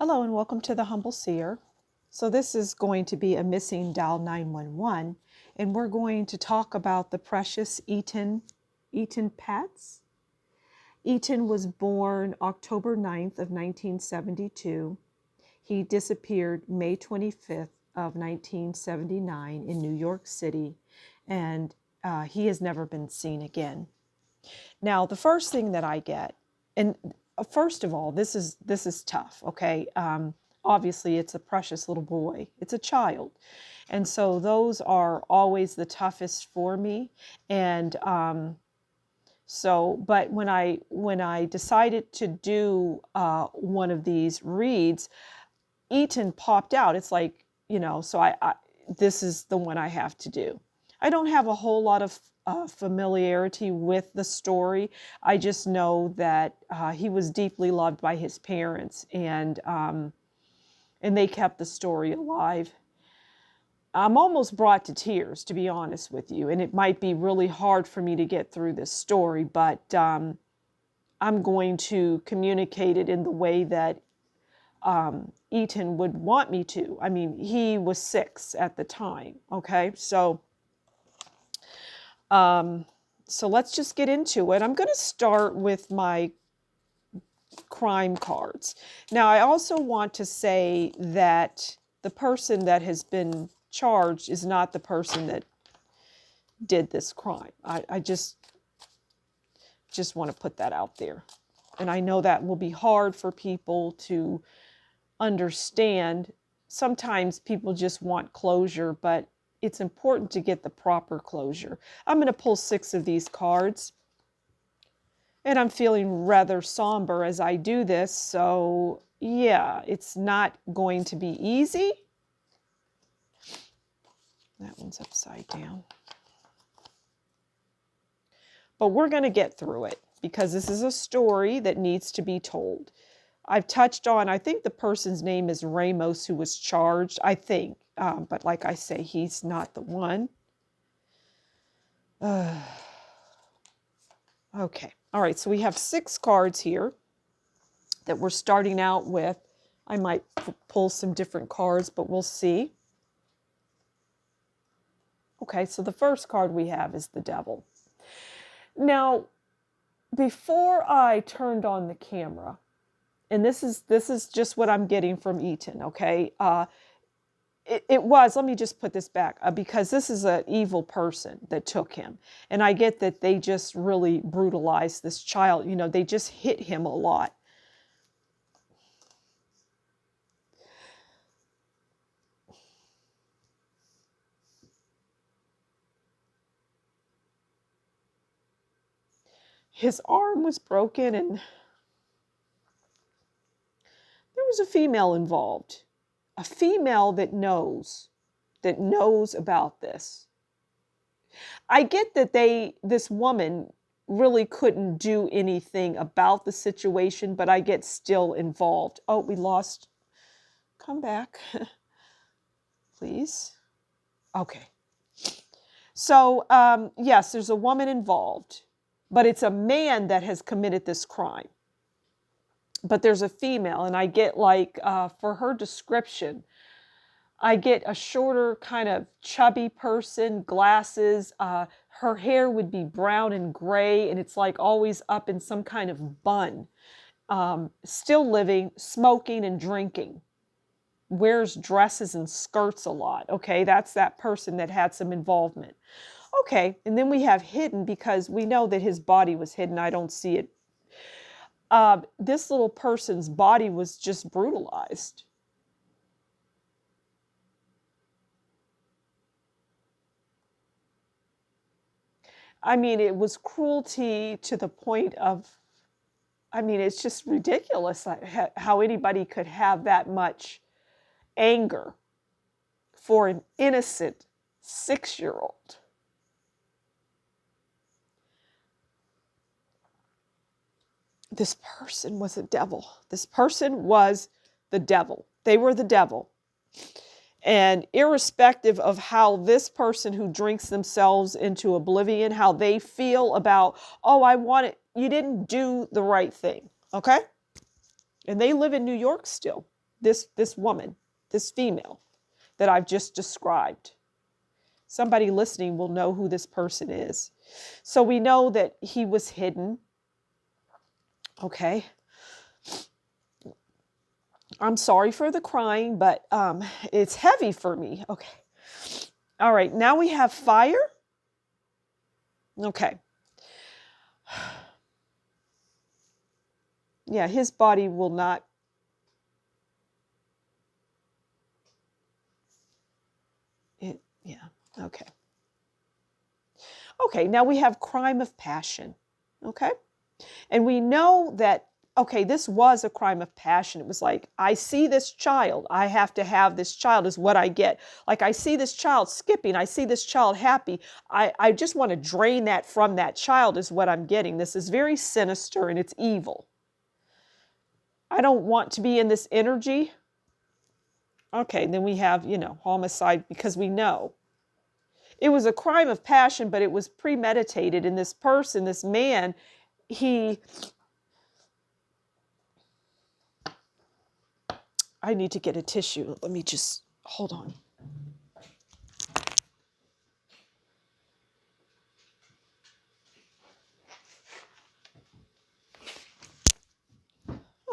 Hello and welcome to the Humble Seer. So this is going to be a missing dial 911, and we're going to talk about the precious Etan Patz. Etan was born October 9th of 1972. He disappeared May 25th of 1979 in New York City, and he has never been seen again. Now, the first thing that I get, and first of all, this is tough, okay? Obviously, it's a precious little boy. It's a child. And so those are always the toughest for me. And but when I decided to do one of these reads, Etan popped out. It's like, so this is the one I have to do. I don't have a whole lot of familiarity with the story. I just know that he was deeply loved by his parents, and they kept the story alive. I'm almost brought to tears, to be honest with you, and it might be really hard for me to get through this story, but I'm going to communicate it in the way that Etan would want me to. I mean, he was 6 at the time, okay? So let's just get into it. I'm going to start with my crime cards. Now, I also want to say that the person that has been charged is not the person that did this crime. I just want to put that out there. And I know that will be hard for people to understand. Sometimes people just want closure, but it's important to get the proper closure. I'm going to pull 6 of these cards, and I'm feeling rather somber as I do this, so yeah, it's not going to be easy. That one's upside down. But we're going to get through it because this is a story that needs to be told. I've touched on, I think the person's name is Ramos who was charged, I think. But like I say, he's not the one. Okay. All right. So we have 6 cards here that we're starting out with. I might pull some different cards, but we'll see. Okay. So the first card we have is the Devil. Now, before I turned on the camera, and this is just what I'm getting from Etan, okay? It was, let me just put this back, because this is an evil person that took him. And I get that they just really brutalized this child. They just hit him a lot. His arm was broken, and there was a female involved. A female that knows about this. I get that this woman really couldn't do anything about the situation, but I get still involved. Oh, we lost. Come back, please. Okay. So, yes, there's a woman involved, but it's a man that has committed this crime. But there's a female, and I get for her description, I get a shorter, kind of chubby person, glasses. Her hair would be brown and gray, and it's like always up in some kind of bun. Still living, smoking and drinking. Wears dresses and skirts a lot. Okay, that's that person that had some involvement. Okay, and then we have hidden, because we know that his body was hidden. I don't see it. This little person's body was just brutalized. I mean, it was cruelty to the point of, it's just ridiculous how anybody could have that much anger for an innocent 6-year-old. This person was a devil. This person was the devil. They were the devil. And irrespective of how this person who drinks themselves into oblivion, how they feel about, oh, I want it, you didn't do the right thing, okay? And they live in New York still. this woman, this female that I've just described. Somebody listening will know who this person is. So we know that he was hidden. Okay. I'm sorry for the crying, but it's heavy for me. Okay. All right. Now we have fire. Okay. Yeah, his body will not. Yeah. Okay. Okay. Now we have crime of passion. Okay. And we know that, okay, this was a crime of passion. It was like, I see this child. I have to have this child is what I get. Like, I see this child skipping. I see this child happy. I just want to drain that from that child is what I'm getting. This is very sinister and it's evil. I don't want to be in this energy. Okay, then we have, homicide because we know. It was a crime of passion, but it was premeditated. And this person, this man, I need to get a tissue. Let me just, hold on.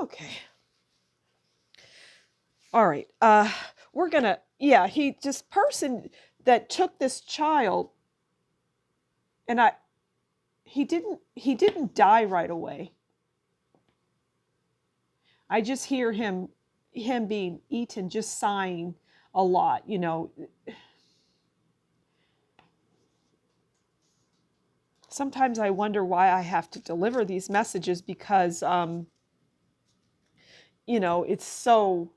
Okay. All right. We're going to, this person that took this child, and he didn't die right away. I just hear him being eaten, just sighing a lot, Sometimes I wonder why I have to deliver these messages because, it's so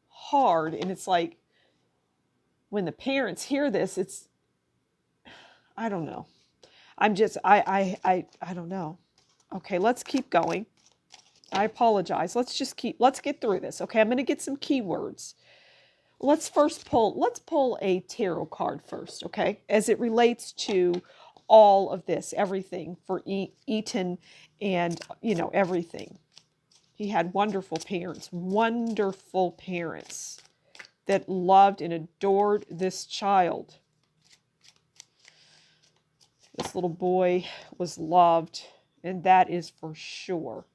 hard. And it's like when the parents hear this, I don't know. I don't know. Okay, let's keep going. I apologize. Let's get through this. Okay, I'm going to get some keywords. Let's pull a tarot card first, okay? As it relates to all of this, everything for Etan and, everything. He had wonderful parents that loved and adored this child. This little boy was loved, and that is for sure.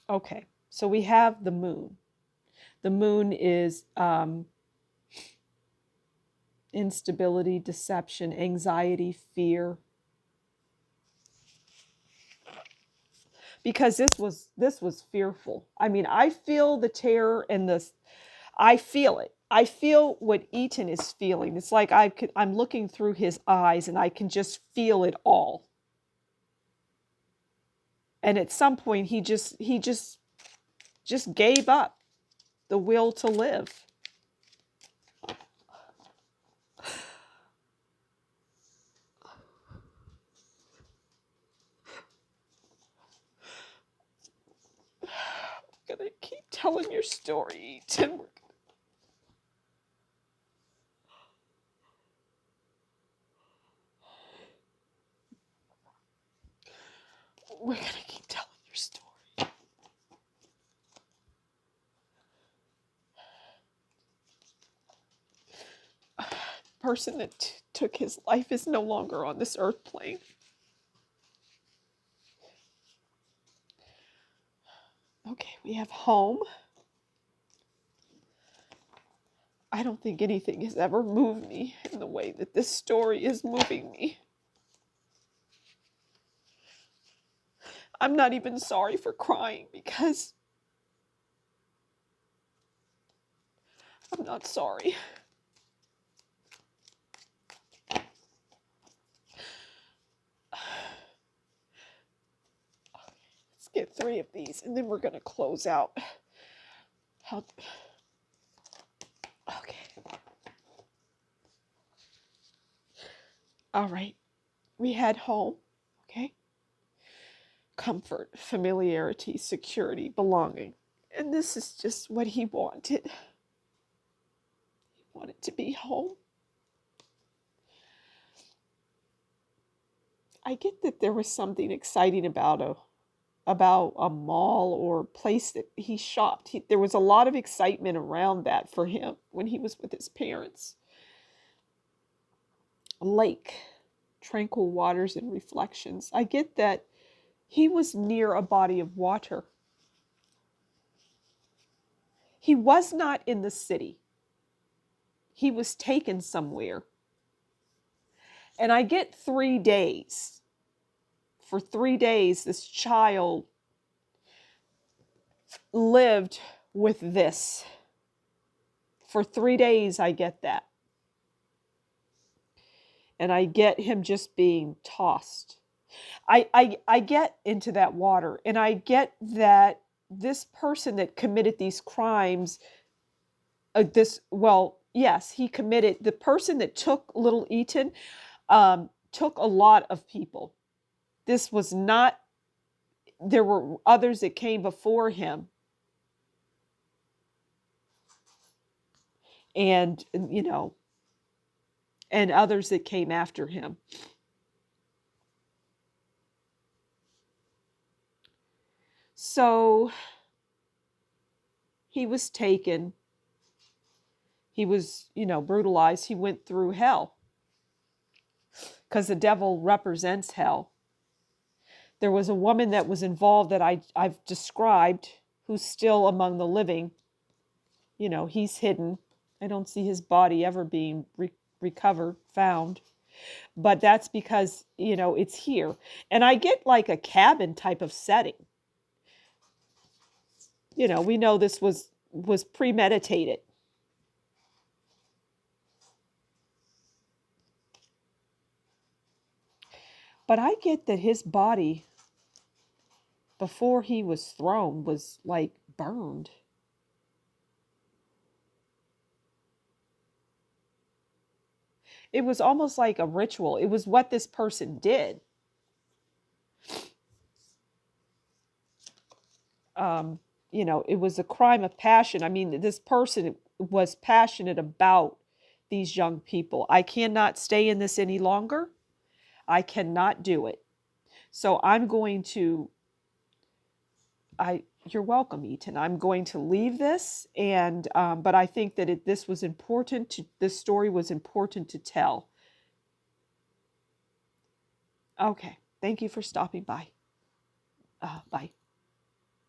Okay, so we have the moon. The moon is instability, deception, anxiety, fear. Because this was fearful. I mean, I feel the terror and I feel it. I feel what Etan is feeling. It's like I'm looking through his eyes and I can just feel it all. And at some point he just gave up the will to live. I'm gonna keep telling your story, Etan. We're gonna keep telling your story. Person that took his life is no longer on this earth plane. Okay, we have home. I don't think anything has ever moved me in the way that this story is moving me. I'm not even sorry for crying because I'm not sorry. Let's get 3 of these and then we're going to close out. Okay. All right. We had home, okay? Comfort, familiarity, security, belonging. And this is just what he wanted. He wanted to be home. I get that there was something exciting about about a mall or place that he shopped. There was a lot of excitement around that for him when he was with his parents. Lake, tranquil waters and reflections. I get that he was near a body of water. He was not in the city. He was taken somewhere. And I get 3 days. For 3 days, this child lived with this. For 3 days, I get that. And I get him just being tossed. I get into that water, and I get that this person that committed these crimes, yes, he committed, the person that took little Etan, took a lot of people. This was not, there were others that came before him. And, and others that came after him. So he was taken. He was, brutalized. He went through hell because the devil represents hell. There was a woman that was involved that I've described who's still among the living. He's hidden. I don't see his body ever being recovered, found. But that's because, it's here. And I get like a cabin type of setting. We know this was premeditated. But I get that his body, before he was thrown, was like burned. It was almost like a ritual. It was what this person did. It was a crime of passion. I mean, this person was passionate about these young people. I cannot stay in this any longer. I cannot do it. So I'm going to, you're welcome, Etan. I'm going to leave this, and but I think that this was important this story was important to tell. Okay, thank you for stopping by. Bye.